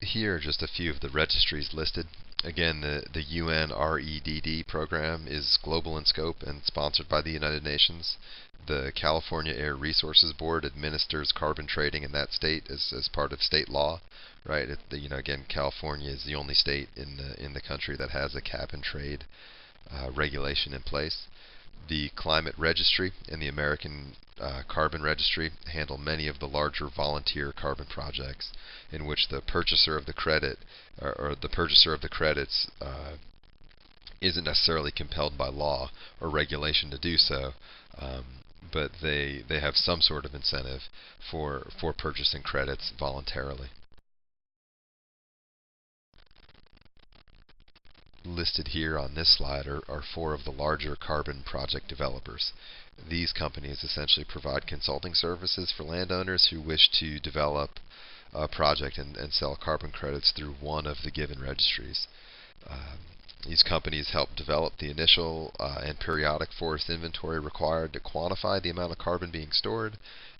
Here are just a few of the registries listed. Again, the UN REDD program is global in scope and sponsored by the United Nations. The California Air Resources Board administers carbon trading in that state as part of state law, right? Again, California is the only state in the country that has a cap and trade regulation in place. The Climate Registry and the American Carbon Registry handle many of the larger volunteer carbon projects in which the purchaser of the credit or the purchaser of the credits isn't necessarily compelled by law or regulation to do so, but they have some sort of incentive for purchasing credits voluntarily. Listed here on this slide are four of the larger carbon project developers. These companies essentially provide consulting services for landowners who wish to develop a project and sell carbon credits through one of the given registries. These companies help develop the initial and periodic forest inventory required to quantify the amount of carbon being stored.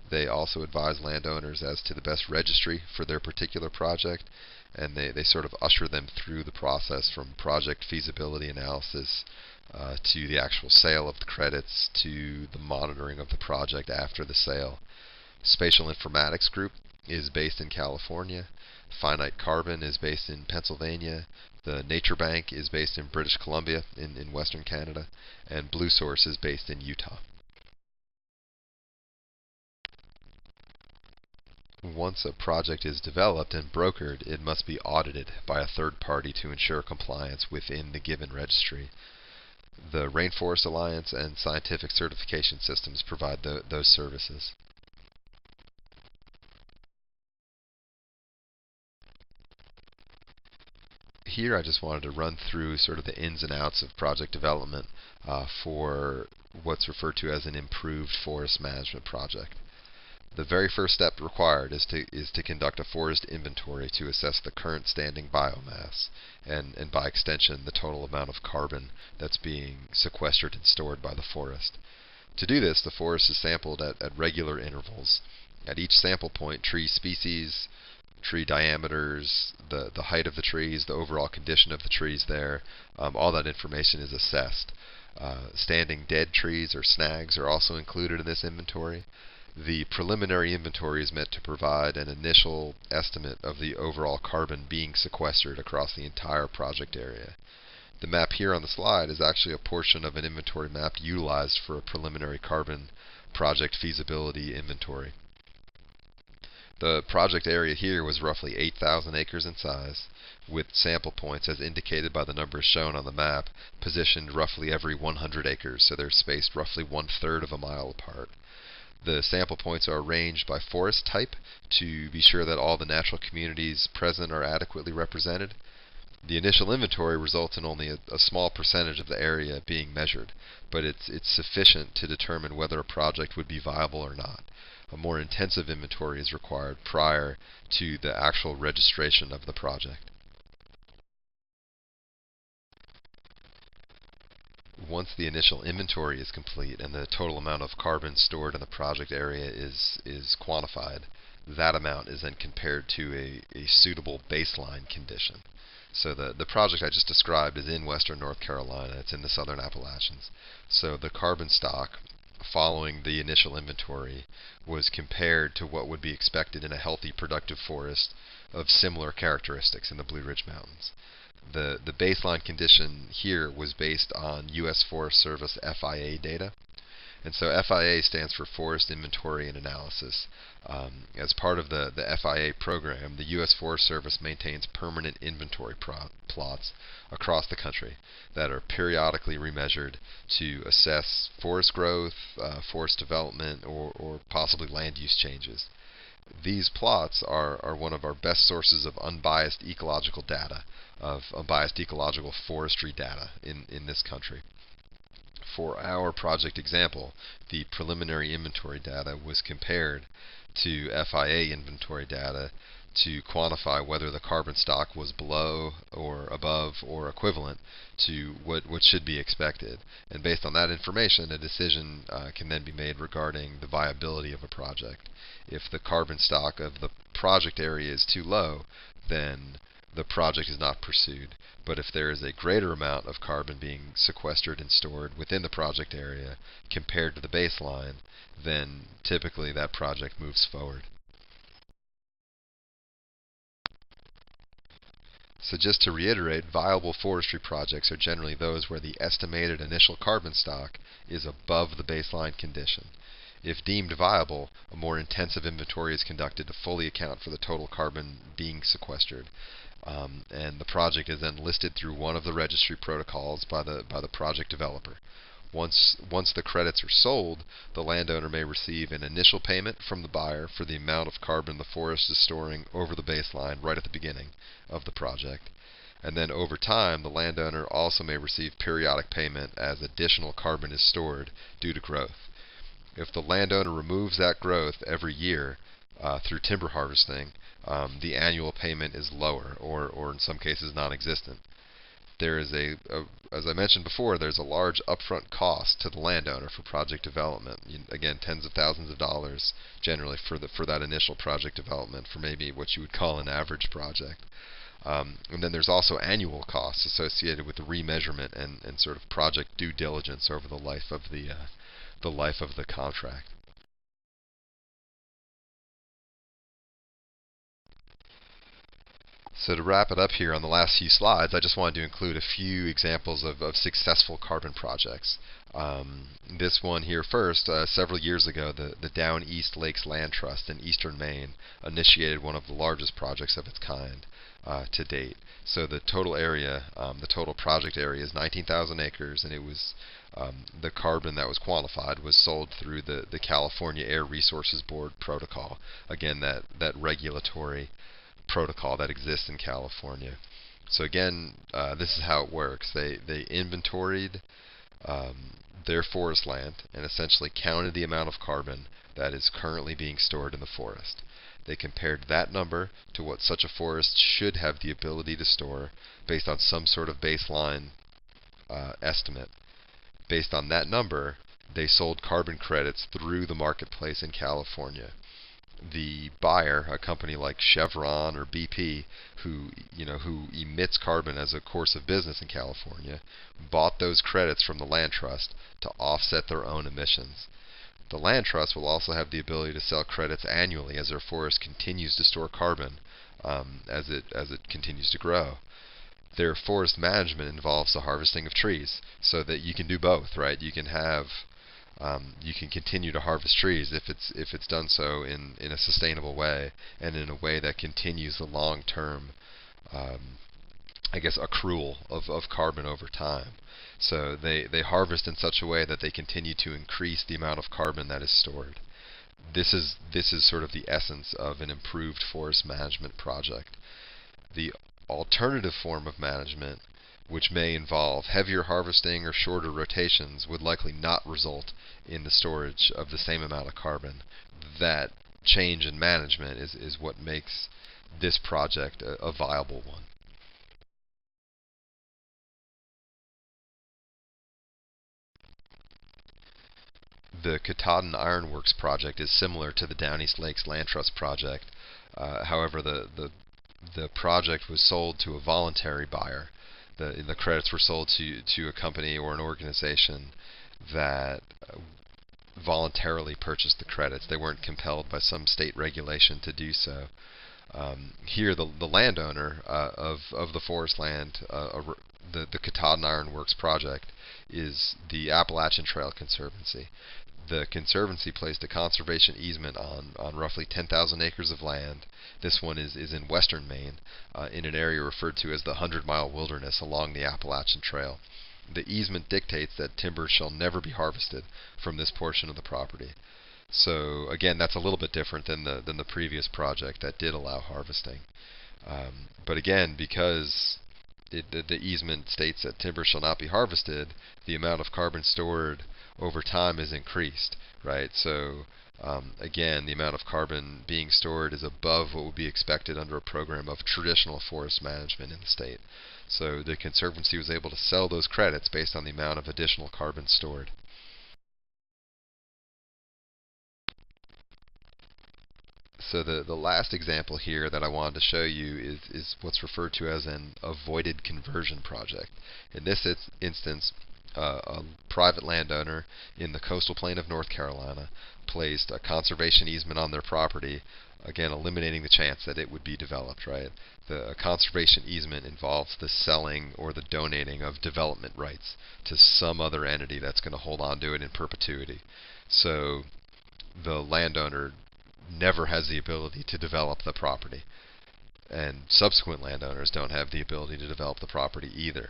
They also advise landowners as to the best registry for their particular project, and they sort of usher them through the process from project feasibility analysis to the actual sale of the credits to the monitoring of the project after the sale. Spatial Informatics Group is based in California. Finite Carbon is based in Pennsylvania. The Nature Bank is based in British Columbia in Western Canada. And Blue Source is based in Utah. Once a project is developed and brokered, it must be audited by a third party to ensure compliance within the given registry. The Rainforest Alliance and Scientific Certification Systems provide those services. Here I just wanted to run through sort of the ins and outs of project development for what's referred to as an improved forest management project. The very first step required is to conduct a forest inventory to assess the current standing biomass and by extension the total amount of carbon that's being sequestered and stored by the forest. To do this, the forest is sampled at regular intervals. At each sample point, tree species, tree diameters, the height of the trees, the overall condition of the trees there, all that information is assessed. Standing dead trees or snags are also included in this inventory. The preliminary inventory is meant to provide an initial estimate of the overall carbon being sequestered across the entire project area. The map here on the slide is actually a portion of an inventory map utilized for a preliminary carbon project feasibility inventory. The project area here was roughly 8,000 acres in size, with sample points as indicated by the numbers shown on the map, positioned roughly every 100 acres, so they're spaced roughly 1/3 of a mile apart. The sample points are arranged by forest type to be sure that all the natural communities present are adequately represented. The initial inventory results in only a small percentage of the area being measured, but it's sufficient to determine whether a project would be viable or not. A more intensive inventory is required prior to the actual registration of the project. Once the initial inventory is complete and the total amount of carbon stored in the project area is quantified, that amount is then compared to a suitable baseline condition. So the project I just described is in western North Carolina. It's in the southern Appalachians. So the carbon stock following the initial inventory was compared to what would be expected in a healthy, productive forest of similar characteristics in the Blue Ridge Mountains. The baseline condition here was based on U.S. Forest Service FIA data. And so FIA stands for Forest Inventory and Analysis. As part of the FIA program, the U.S. Forest Service maintains permanent inventory plots across the country that are periodically remeasured to assess forest growth, forest development, or possibly land use changes. These plots are one of our best sources of unbiased ecological data, of unbiased ecological forestry data in this country. For our project example, the preliminary inventory data was compared to FIA inventory data to quantify whether the carbon stock was below or above or equivalent to what should be expected. And based on that information, a decision can then be made regarding the viability of a project. If the carbon stock of the project area is too low, then the project is not pursued. But if there is a greater amount of carbon being sequestered and stored within the project area compared to the baseline, then typically that project moves forward. So just to reiterate, viable forestry projects are generally those where the estimated initial carbon stock is above the baseline condition. If deemed viable, a more intensive inventory is conducted to fully account for the total carbon being sequestered. And the project is then listed through one of the registry protocols by the project developer. Once the credits are sold, the landowner may receive an initial payment from the buyer for the amount of carbon the forest is storing over the baseline right at the beginning of the project. And then over time, the landowner also may receive periodic payment as additional carbon is stored due to growth. If the landowner removes that growth every year through timber harvesting, the annual payment is lower, or in some cases non-existent. There is as I mentioned before, there's a large upfront cost to the landowner for project development. Again, tens of thousands of dollars generally for that initial project development for maybe what you would call an average project. And then there's also annual costs associated with the remeasurement and sort of project due diligence over the life of the contract. So to wrap it up here on the last few slides, I just wanted to include a few examples of successful carbon projects. This one here first, several years ago, the Down East Lakes Land Trust in eastern Maine initiated one of the largest projects of its kind to date. So the total area, the total project area is 19,000 acres, and it was the carbon that was quantified was sold through the California Air Resources Board protocol. Again, that regulatory protocol that exists in California. So again, this is how it works. They inventoried their forest land and essentially counted the amount of carbon that is currently being stored in the forest. They compared that number to what such a forest should have the ability to store based on some sort of baseline estimate. Based on that number, they sold carbon credits through the marketplace in California. The buyer, a company like Chevron or BP, who emits carbon as a course of business in California, bought those credits from the land trust to offset their own emissions. The land trust will also have the ability to sell credits annually as their forest continues to store carbon as it continues to grow. Their forest management involves the harvesting of trees, so that you can do both, right? You can have you can continue to harvest trees if it's done so in a sustainable way and in a way that continues the long-term, I guess, accrual of carbon over time. So they harvest in such a way that they continue to increase the amount of carbon that is stored. This is sort of the essence of an improved forest management project. The alternative form of management, which may involve heavier harvesting or shorter rotations, would likely not result in the storage of the same amount of carbon. That change in management is what makes this project a viable one. The Katahdin Ironworks project is similar to the Down East Lakes Land Trust project. However, the project was sold to a voluntary buyer. The credits were sold to a company or an organization that voluntarily purchased the credits. They weren't compelled by some state regulation to do so. Here, the landowner of the forest land, the Katahdin Ironworks project, is the Appalachian Trail Conservancy. The Conservancy placed a conservation easement on roughly 10,000 acres of land. This one is in western Maine, in an area referred to as the 100-mile wilderness along the Appalachian Trail. The easement dictates that timber shall never be harvested from this portion of the property. So again, that's a little bit different than the previous project that did allow harvesting. But again, because the easement states that timber shall not be harvested, the amount of carbon stored over time is increased, right? So again, the amount of carbon being stored is above what would be expected under a program of traditional forest management in the state. So the Conservancy was able to sell those credits based on the amount of additional carbon stored. So the last example here that I wanted to show you is what's referred to as an avoided conversion project. In this instance, a private landowner in the coastal plain of North Carolina placed a conservation easement on their property, again eliminating the chance that it would be developed. Right? The conservation easement involves the selling or the donating of development rights to some other entity that's going to hold on to it in perpetuity. So the landowner never has the ability to develop the property, and subsequent landowners don't have the ability to develop the property either.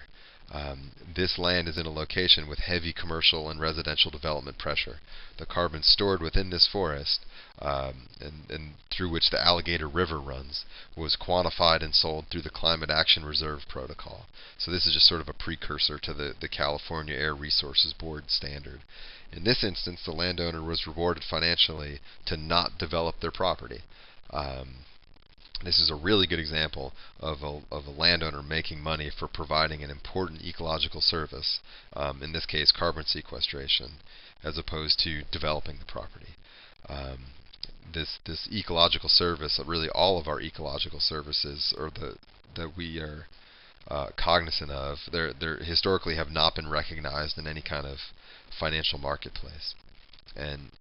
This land is in a location with heavy commercial and residential development pressure. The carbon stored within this forest, and through which the Alligator River runs, was quantified and sold through the Climate Action Reserve Protocol. So this is just sort of a precursor to the California Air Resources Board standard. In this instance, the landowner was rewarded financially to not develop their property. This is a really good example of a landowner making money for providing an important ecological service, in this case carbon sequestration, as opposed to developing the property. This ecological service, really all of our ecological services that we are cognizant of, they historically have not been recognized in any kind of financial marketplace, and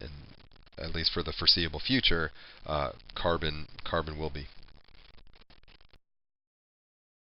at least for the foreseeable future, carbon will be.